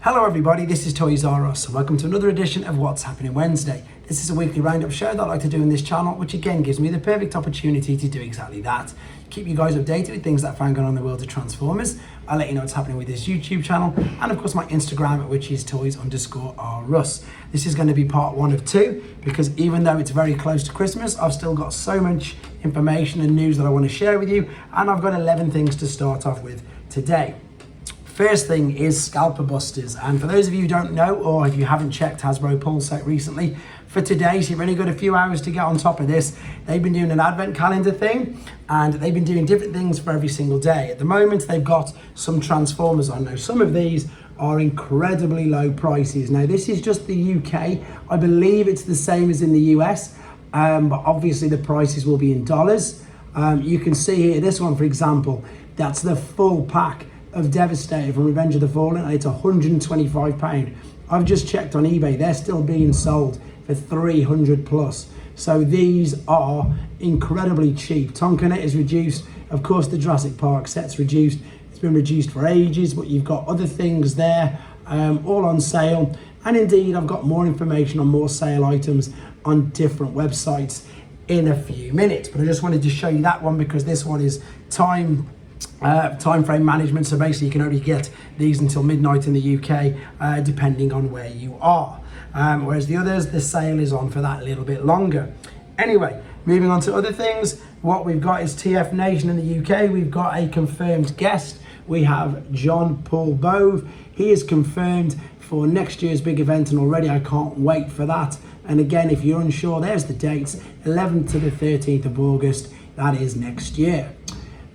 Hello everybody, this is Toys R Us and welcome to another edition of What's Happening Wednesday. This is a weekly roundup show that I like to do in this channel, which again gives me the perfect opportunity to do exactly that. Keep you guys updated with things that I found going on in the world of Transformers. I'll let you know what's happening with this YouTube channel and of course my Instagram, which is Toys_R_Us. This is going to be part 1 of 2 because even though it's very close to Christmas, I've still got so much information and news that I want to share with you, and I've got 11 things to start off with today. First thing is Scalper Busters, and for those of you who don't know, or if you haven't checked Hasbro Pulse out recently, for today, so you've only got a few hours to get on top of this. They've been doing an advent calendar thing, and they've been doing different things for every single day. At the moment, they've got some Transformers on. Now, some of these are incredibly low prices. Now, this is just the UK. I believe it's the same as in the US, but obviously the prices will be in dollars. You can see here, this one, for example, that's the full pack of Devastator from Revenge of the Fallen, and it's £125. I've just checked on eBay, they're still being sold for 300 plus. So these are incredibly cheap. Tonkanet is reduced. Of course, the Jurassic Park set's reduced. It's been reduced for ages, but you've got other things there, all on sale. And indeed, I've got more information on more sale items on different websites in a few minutes. But I just wanted to show you that one because this one is time frame management, so basically you can only get these until midnight in the UK, depending on where you are, whereas the others, the sale is on for that little bit longer. Anyway, moving on to other things, what we've got is TF Nation in the UK. We've got a confirmed guest. We have John Paul Bove. He is confirmed for next year's big event, and already I can't wait for that. And again, if you're unsure, there's the dates, 11th to the 13th of August. That is next year.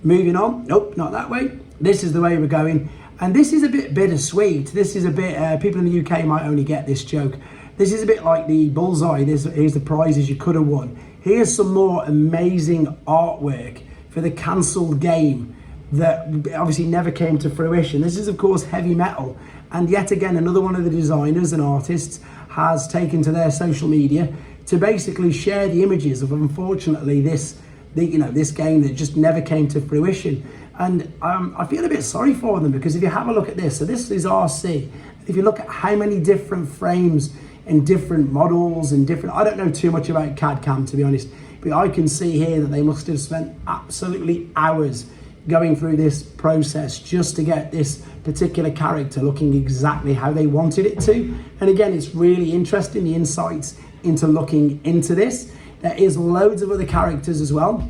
Moving on, nope, not that way. This is the way we're going. And this is a bit bittersweet. This is a bit, people in the UK might only get this joke. This is a bit like the bullseye. Here's the prizes you could have won. Here's some more amazing artwork for the cancelled game that obviously never came to fruition. This is, of course, Heavy Metal. And yet again, another one of the designers and artists has taken to their social media to basically share the images of, unfortunately, this game that just never came to fruition. And I feel a bit sorry for them, because if you have a look at this, so this is RC. If you look at how many different frames and different models and different, I don't know too much about CAD CAM, to be honest, but I can see here that they must have spent absolutely hours going through this process just to get this particular character looking exactly how they wanted it to. And again, it's really interesting, the insights into looking into this. There is loads of other characters as well.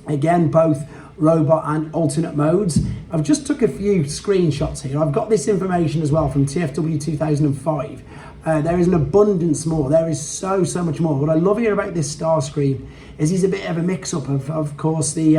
Again, both robot and alternate modes. I've just took a few screenshots here. I've got this information as well from TFW 2005. There is an abundance more. There is so much more. What I love here about this Starscream is he's a bit of a mix-up of course, the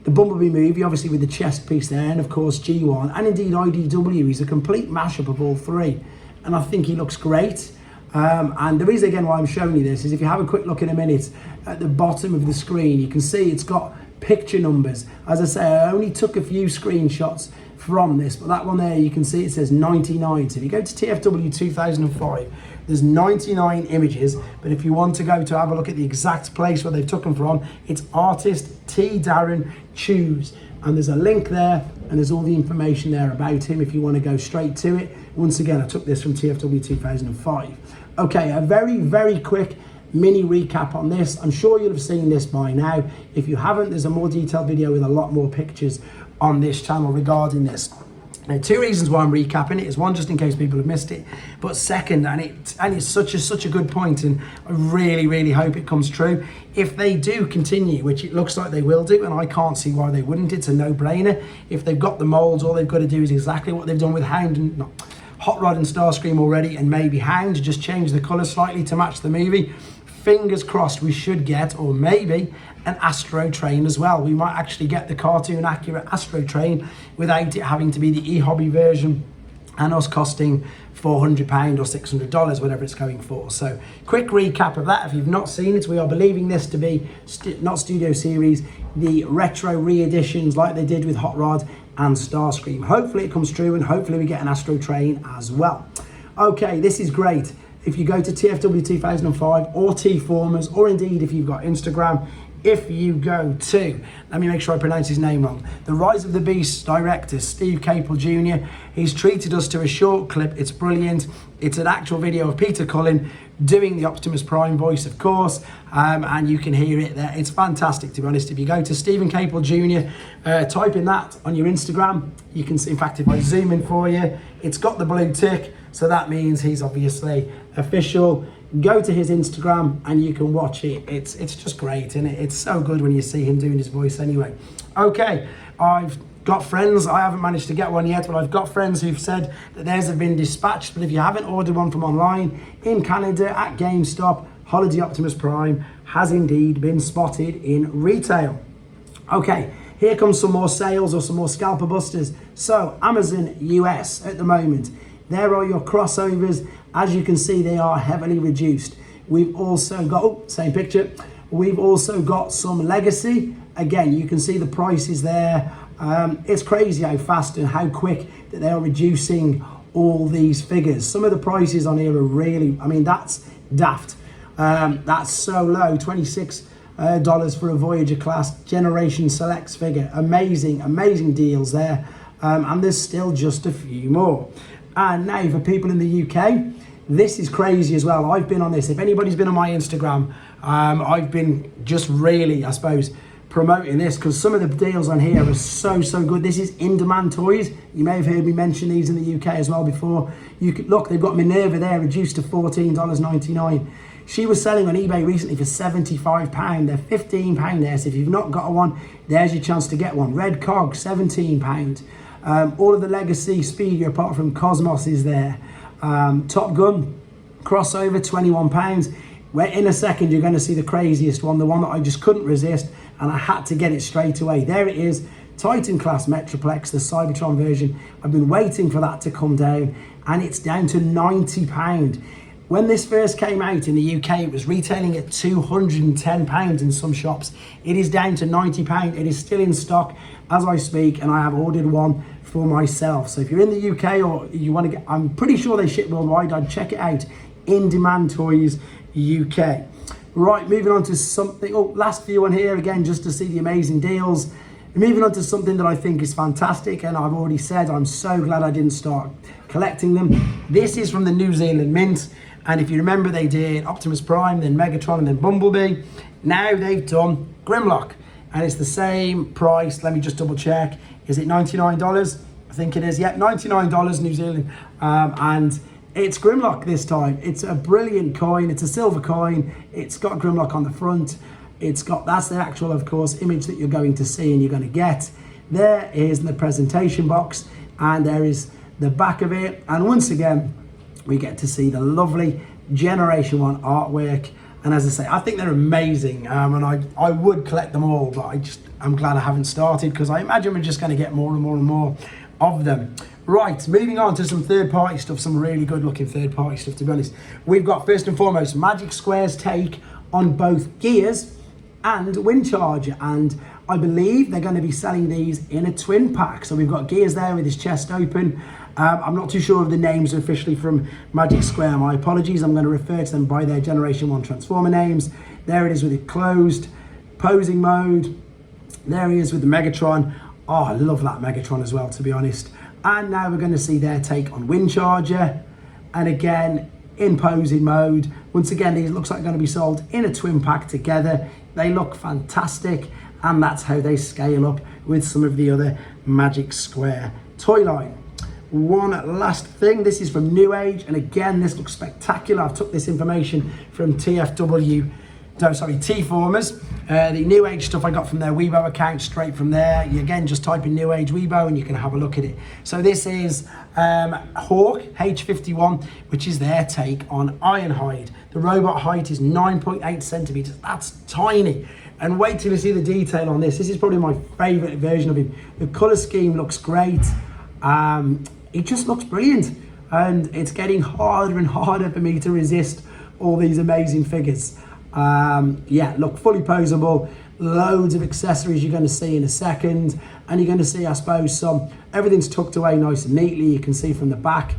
Bumblebee movie, obviously with the chest piece there, and of course G1, and indeed IDW. He's a complete mashup of all three, and I think he looks great. And the reason again why I'm showing you this is if you have a quick look in a minute at the bottom of the screen, you can see it's got picture numbers. As I say, I only took a few screenshots from this, but that one there, you can see it says 99. So if you go to TFW 2005, there's 99 images, but if you want to go to have a look at the exact place where they've took them from, it's artist T. Darren Choose. And there's a link there, and there's all the information there about him if you want to go straight to it. Once again, I took this from TFW 2005. Okay, a very quick mini recap on this. I'm sure you'll have seen this by now. If you haven't, there's a more detailed video with a lot more pictures on this channel regarding this. Now, 2 reasons why I'm recapping it is, one, just in case people have missed it, but second, and it's such a good point, and I really hope it comes true. If they do continue, which it looks like they will do, and I can't see why they wouldn't, it's a no-brainer. If they've got the molds, all they've got to do is exactly what they've done with Hot Rod and Starscream already, and maybe Hound, just change the colour slightly to match the movie. Fingers crossed we should get, or maybe, an Astro Train as well. We might actually get the cartoon accurate Astro Train without it having to be the e-hobby version and us costing £400 or $600, whatever it's going for. So quick recap of that. If you've not seen it, we are believing this to be not Studio Series, the retro re-editions like they did with Hot Rod and Starscream. Hopefully it comes true, and hopefully we get an Astro Train as well. Okay, this is great. If you go to TFW 2005 or T-Formers, or indeed if you've got Instagram, if you go to, let me make sure I pronounce his name wrong, the Rise of the Beast director, Steve Capel Jr., he's treated us to a short clip. It's brilliant. It's an actual video of Peter Cullen doing the Optimus Prime voice, of course, and you can hear it there. It's fantastic, to be honest. If you go to Stephen Capel Jr., type in that on your Instagram, you can see, in fact, if I zoom in for you, it's got the blue tick, so that means he's obviously official. Go to his Instagram and you can watch it. It's just great, and it's so good when you see him doing his voice anyway. Okay, I've got friends, I haven't managed to get one yet, but I've got friends who've said that theirs have been dispatched. But if you haven't ordered one from online, in Canada at GameStop, Holiday Optimus Prime has indeed been spotted in retail. Okay, here comes some more sales or some more scalper busters. So Amazon US at the moment, there are your crossovers. As you can see, they are heavily reduced. We've also got, oh, same picture. We've also got some Legacy. Again, you can see the prices there. It's crazy how fast and how quick that they are reducing all these figures. Some of the prices on here are really, I mean, that's daft. That's so low, $26 for a Voyager class Generation Selects figure. Amazing, amazing deals there. And there's still just a few more. And now for people in the UK, this is crazy as well. I've been on this. If anybody's been on my Instagram, I've been just really, I suppose, promoting this because some of the deals on here are so good. This is in-demand toys. You may have heard me mention these in the UK as well before. You could look, they've got Minerva there reduced to $14.99. She was selling on eBay recently for £75. They're £15 there. So if you've not got one, there's your chance to get one. Red Cog, £17. All of the Legacy Speedy apart from Cosmos is there. Top Gun crossover, £21. Where in a second you're going to see the craziest one, the one that I just couldn't resist and I had to get it straight away. There it is, Titan class Metroplex, the Cybertron version. I've been waiting for that to come down and it's down to £90. When this first came out in the UK, it was retailing at £210 in some shops. It is down to £90. It is still in stock as I speak, and I have ordered one for myself. So if you're in the UK or you want to get, I'm pretty sure they ship worldwide, I'd check it out. In Demand Toys UK. Right, moving on to something, oh, last few on here again, just to see the amazing deals. Moving on to something that I think is fantastic, and I've already said I'm so glad I didn't start collecting them. This is from the New Zealand Mint, and if you remember, they did Optimus Prime, then Megatron, and then Bumblebee. Now they've done Grimlock, and it's the same price. Let me just double check. Is it $99? I think it is. Yeah, $99 New Zealand, and it's Grimlock this time. It's a brilliant coin. It's a silver coin. It's got Grimlock on the front. It's got, that's the actual, of course, image that you're going to see and you're going to get. There is the presentation box, and there is the back of it. And once again, we get to see the lovely Generation 1 artwork. And as I say, I think they're amazing. And I would collect them all, but I'm glad I haven't started because I imagine we're just going to get more and more and more of them. Right, moving on to some third-party stuff, some really good-looking third-party stuff, to be honest. We've got, first and foremost, Magic Square's take on both Gears and Windcharger, and I believe they're going to be selling these in a twin pack. So we've got Gears there with his chest open. I'm not too sure of the names officially from Magic Square. My apologies. I'm going to refer to them by their Generation 1 Transformer names. There it is with it closed, posing mode. There he is with the Megatron. Oh, I love that Megatron as well, to be honest. And now we're going to see their take on Windcharger. And again, in posing mode. Once again, these looks like they're going to be sold in a twin pack together. They look fantastic. And that's how they scale up with some of the other Magic Square toy line. One last thing, this is from Newage, and again, this looks spectacular. I've took this information from T-Formers. The Newage stuff I got from their Weibo account, straight from there. You again just type in Newage Weibo and you can have a look at it. So this is Hawk H51, which is their take on Ironhide. The robot height is 9.8 centimeters. That's tiny. And wait till you see the detail on this. This is probably my favorite version of him. The color scheme looks great. It just looks brilliant, and it's getting harder and harder for me to resist all these amazing figures. Yeah, look, fully posable, loads of accessories you're going to see in a second, and you're going to see, I suppose, everything's tucked away nice and neatly. You can see from the back.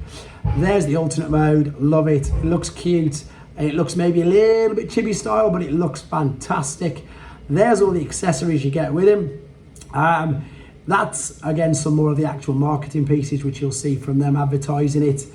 There's the alternate mode. Love it. It looks cute. It looks maybe a little bit chibi style, but it looks fantastic. There's all the accessories you get with him. That's again some more of the actual marketing pieces which you'll see from them advertising it.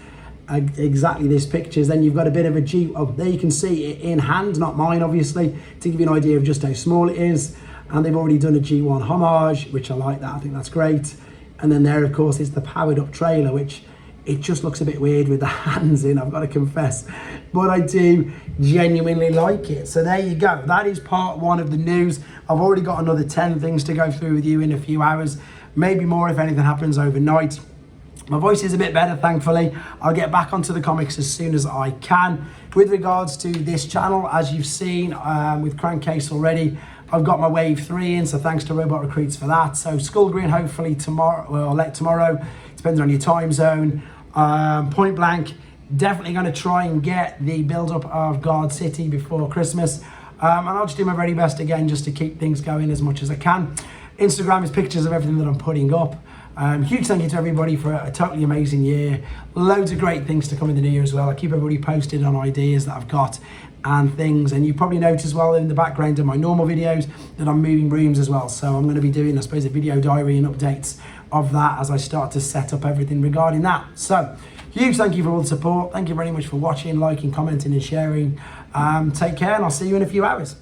Exactly this pictures. Then you've got a bit of a G, oh there you can see it in hand, not mine obviously, to give you an idea of just how small it is. And they've already done a G1 homage, which I like that, I think that's great. And then there of course is the powered up trailer, which it just looks a bit weird with the hands in, I've got to confess, but I do genuinely like it. So there you go, that is part one of the news. I've already got another 10 things to go through with you in a few hours, maybe more if anything happens overnight. My voice is a bit better, thankfully. I'll get back onto the comics as soon as I can. With regards to this channel, as you've seen with Crankcase already, I've got my Wave 3 in, so thanks to Robot Recruits for that. So Skull Green hopefully tomorrow, or tomorrow, depends on your time zone. Point Blank, definitely going to try and get the build-up of Guard City before Christmas. And I'll just do my very best again just to keep things going as much as I can. Instagram is pictures of everything that I'm putting up. Huge thank you to everybody for a totally amazing year. Loads of great things to come in the new year as well. I keep everybody posted on ideas that I've got and things, and you probably notice as well in the background of my normal videos that I'm moving rooms as well. So I'm going to be doing, I suppose, a video diary and updates of that as I start to set up everything regarding that. So huge thank you for all the support. Thank you very much for watching, liking, commenting and sharing. Take care, and I'll see you in a few hours.